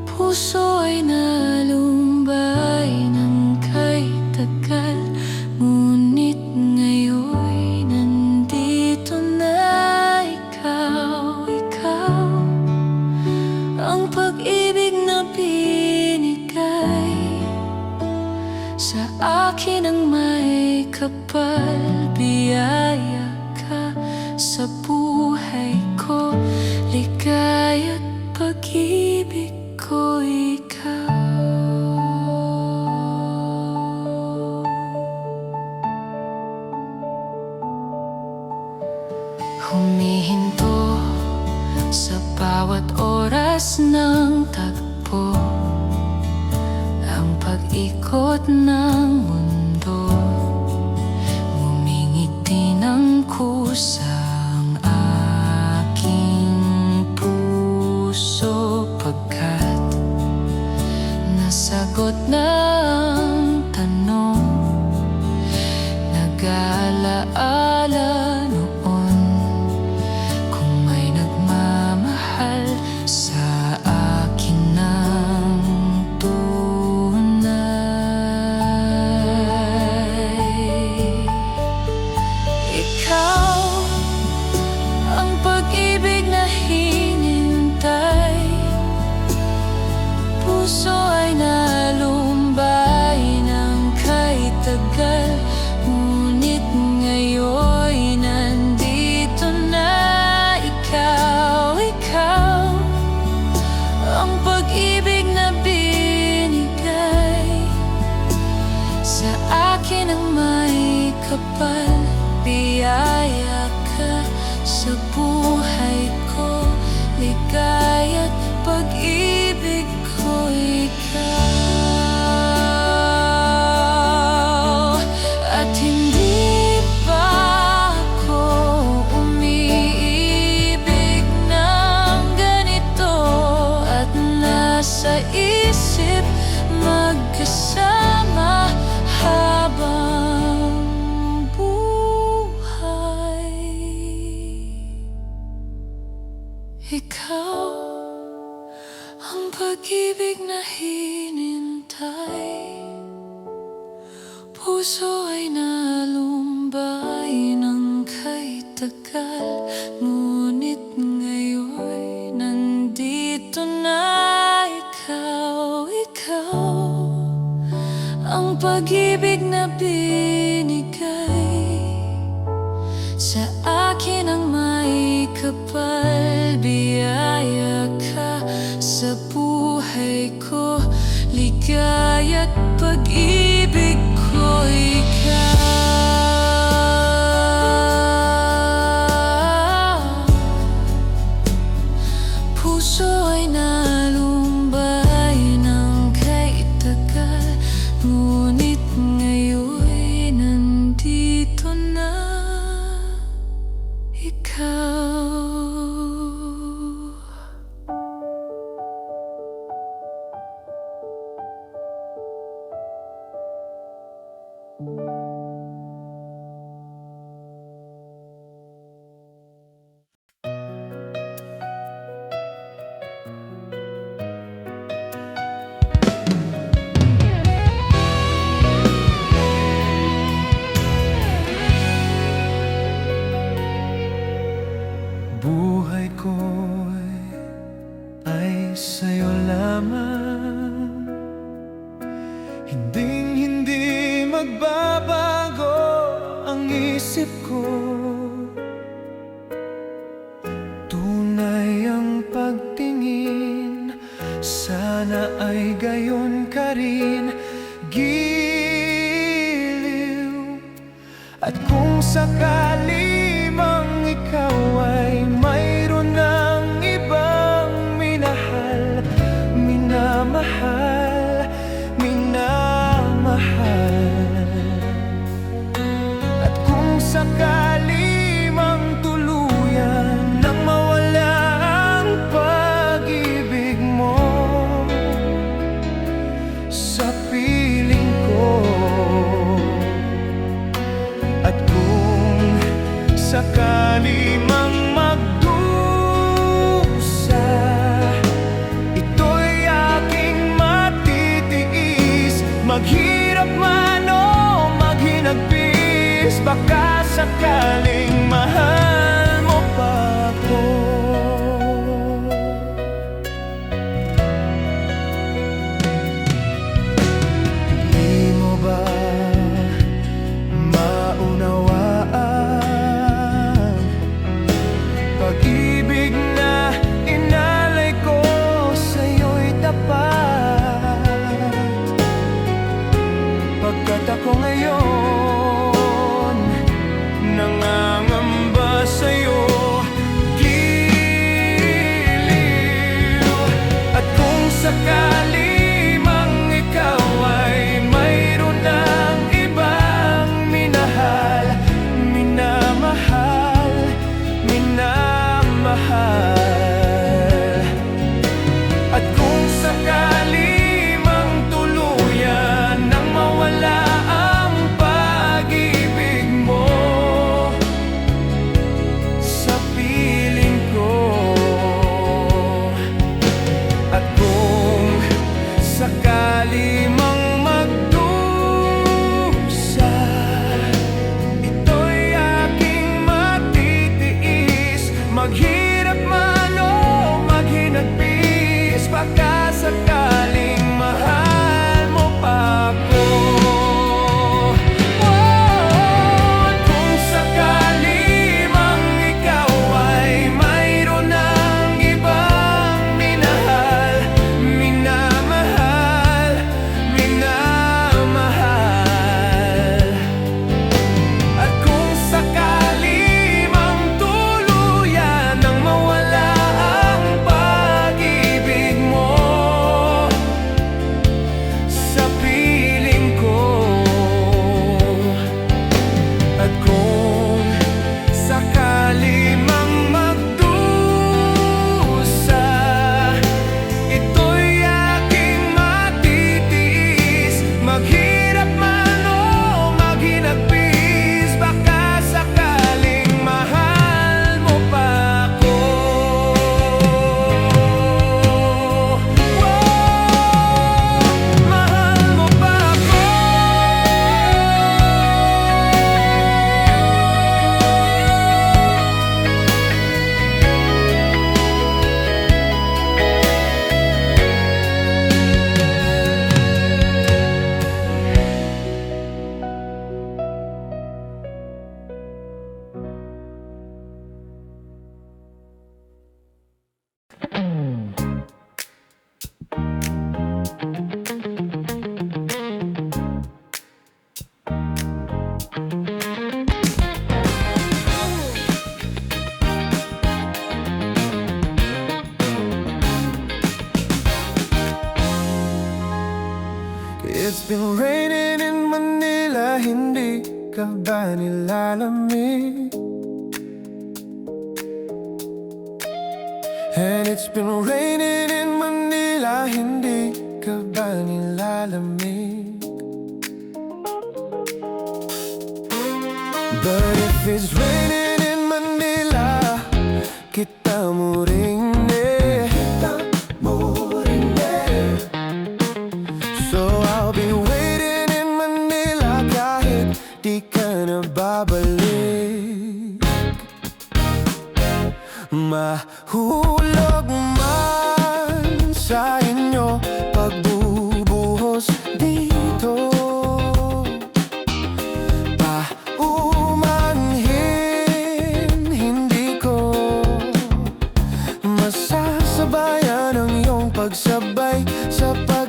S2: puso ay nalumbay ng kay tagal. Ngunit ngayon'y nandito na ikaw. Ikaw ang pag-ibig na binigay sa akin ang may kapal. Biyaya ka sa buhay ko, ligaya't pag-ibig ko, ikaw. Humihinto sa bawat oras ng tagpo, ang pag-ikot ng mundo. Ngumingiti ng kusa ang aking puso, pagkat nasagot na ang tanong. Nag-aalaala noon kung may nagmamahal sa akin ng tunay. Ikaw ang pag-ibig na hinintay, puso ay nalumbay ng kay tagal. Ngunit ngayon'y nandito na ikaw. Ikaw ang pag-ibig na binigay sa akin ang may kapal. Biyaya ka sa buhay ko, ligaya't pag-ibig ko, ikaw. At hindi pa ako umiibig ng ganito, at nasa isip magkasama habang buhay. Ikaw ang pag-ibig na hinintay, puso ay nalumbay ng kay tagal. Ngunit ngayon'y nandito na ikaw. Ikaw ang pag-ibig na binigay sa akin ang may kapal. Biyaya ka sa buhay ko, ligaya't pag-ibig ko, ikaw. Puso ay nalumbay ng kay tagal. Ngunit ngayon'y nandito na ikaw.
S1: Buhay ko'y ay sa'yo lamang, hinding-hindi magbabago ang isip ko. ay gayon ka rin giliw. At kung sakali mang ikaw ay mayroon ng ibang minahal, minamahal, minamahal. At kung sakali mang tuluyan nang mawala ang pag-ibig mo sa piling ko, at kung sakali mang magdusa, ito'y aking matitiis. Maghirap man o maghinagpis, baka sakaling mahal mo pa ako. Di mo ba maunawaan pag-ibig na inalay ko sa'yo'y tapat? Pagkat ako ngayon nangangamba sa'yo, giliw. At kung sakali mang ikaw ay mayroon ng ibang minahal, minamahal, minamahal. At kung sakali mang tuluyan nang mawala ang pag-ibig mo sa piling ko, at kung sakali mang magdusa, ito'y aking matitiis. Maghirap man o maghinagpis, baka sakaling mahal mo pa ako. At kung sakali mang ikaw ay mayroon ng ibang minahal, minamahal, minamahal. At kung sakali mang tuluyan nang mawala ang pag-ibig mo sa piling ko, at kung sakali mang magdusa, ito'y aking matitiis. Maghirap man o maghinagpis, baka sakaling mahal mo pa ako. Mahal mo pa ako. It's been raining in Manila, hindi ka ba nilalamig? And it's been raining in Manila, hindi ka ba nilalamig? But if it's raining in Manila, kita mo ring so I'll be waiting in Manila kahit di ka na babalik. Mahulog man sa inyo pagbubuhos dito, paumanhin hindi ko masasabayan ang iyong pagsabay sa pag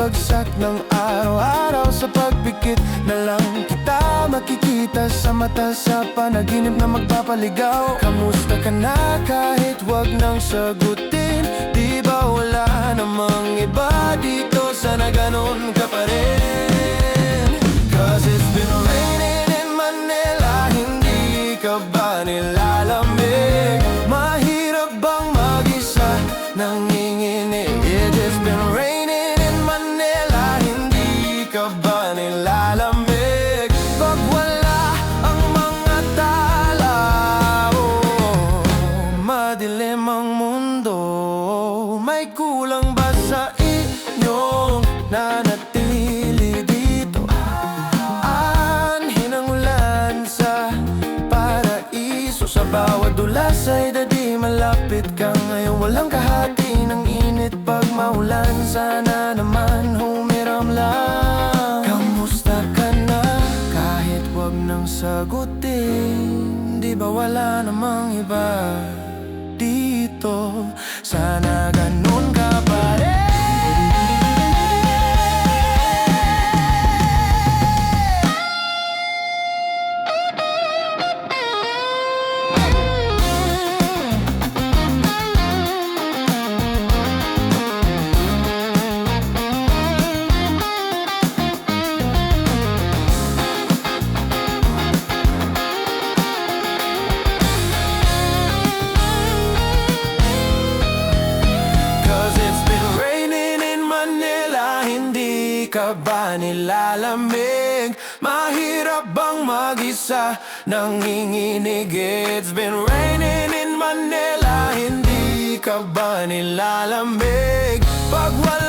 S1: pagbagsak ng araw-araw sa pagpikit na lang kita makikita sa mata sa panaginip na magpapaligaw. Kamusta ka na kahit wag nang sagutin? Di ba wala namang iba dito, sana ganon ka pa rin? Cause it's been raining in Manila, hindi ka ba nilalamig? Mahirap bang mag-isa nanginginig? It's been raining in Manila, hindi ka ba nilalamig? Pag wala ang mga tala, madilim ang mundo. May kulang ba sa inyong nanatili dito? Anhin ang ulan sa paraiso. Sa bawat dulas ay dadi malapit ka ngayon. Walang kahati ng init pag maulan. Sana naman humiram lang. Kamusta ka na kahit wag nang sagutin? Di ba wala namang iba dito, sana ganun ka pa rin? Ka ba nilalamig? Mahirap bang mag-isa nanginginig? It's been raining in Manila, hindi ka ba nilalamig? Pag wala